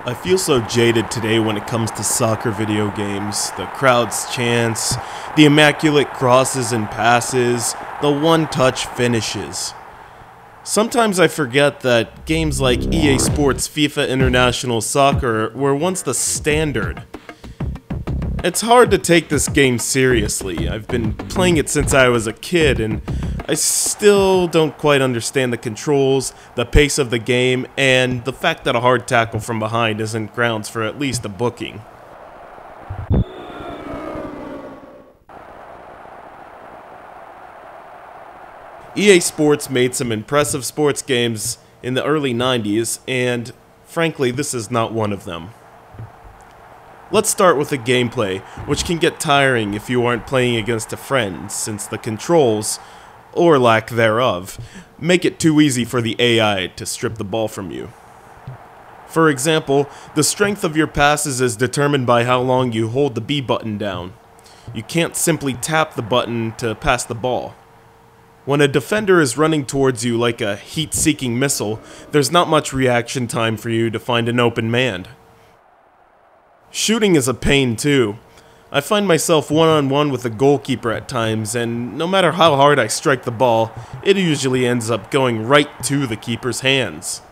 I feel so jaded today when it comes to soccer video games. The crowd's chants, the immaculate crosses and passes, the one-touch finishes. Sometimes I forget that games like EA Sports FIFA International Soccer were once the standard. It's hard to take this game seriously. I've been playing it since I was a kid, and I still don't quite understand the controls, the pace of the game, and the fact that a hard tackle from behind isn't grounds for at least a booking. EA Sports made some impressive sports games in the early 90s, and frankly, this is not one of them. Let's start with the gameplay, which can get tiring if you aren't playing against a friend, since the controls, or lack thereof, make it too easy for the AI to strip the ball from you. For example, the strength of your passes is determined by how long you hold the B button down. You can't simply tap the button to pass the ball. When a defender is running towards you like a heat-seeking missile, there's not much reaction time for you to find an open man. Shooting is a pain too. I find myself one-on-one with the goalkeeper at times, and no matter how hard I strike the ball, it usually ends up going right to the keeper's hands.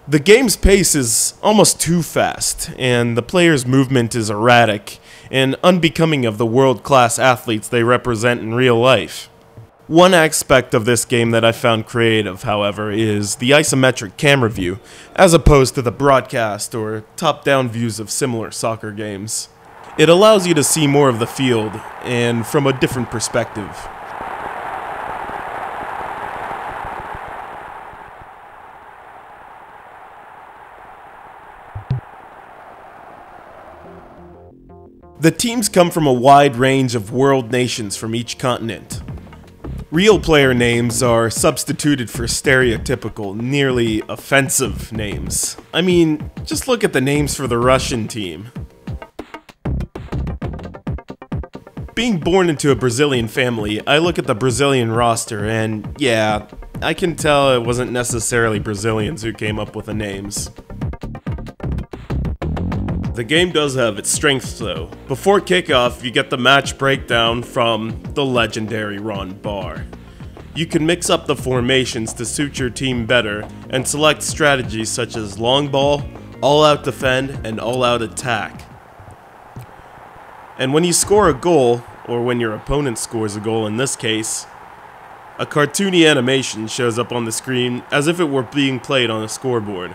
The game's pace is almost too fast, and the player's movement is erratic and unbecoming of the world-class athletes they represent in real life. One aspect of this game that I found creative, however, is the isometric camera view, as opposed to the broadcast or top-down views of similar soccer games. It allows you to see more of the field, and from a different perspective. The teams come from a wide range of world nations from each continent. Real player names are substituted for stereotypical, nearly offensive names. I mean, just look at the names for the Russian team. Being born into a Brazilian family, I look at the Brazilian roster and, yeah, I can tell it wasn't necessarily Brazilians who came up with the names. The game does have its strengths though. Before kickoff, you get the match breakdown from the legendary Ron Barr. You can mix up the formations to suit your team better and select strategies such as long ball, all-out defend, and all-out attack. And when you score a goal, or when your opponent scores a goal in this case, a cartoony animation shows up on the screen as if it were being played on a scoreboard.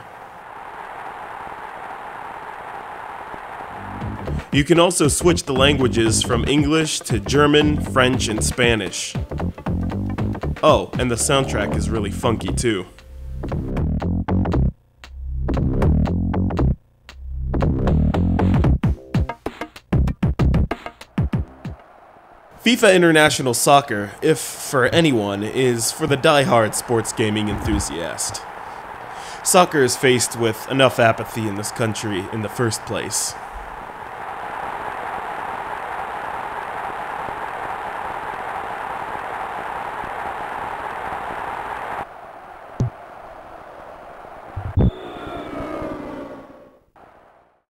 You can also switch the languages from English to German, French, and Spanish. Oh, and the soundtrack is really funky too. FIFA International Soccer, if for anyone, is for the die-hard sports gaming enthusiast. Soccer is faced with enough apathy in this country in the first place.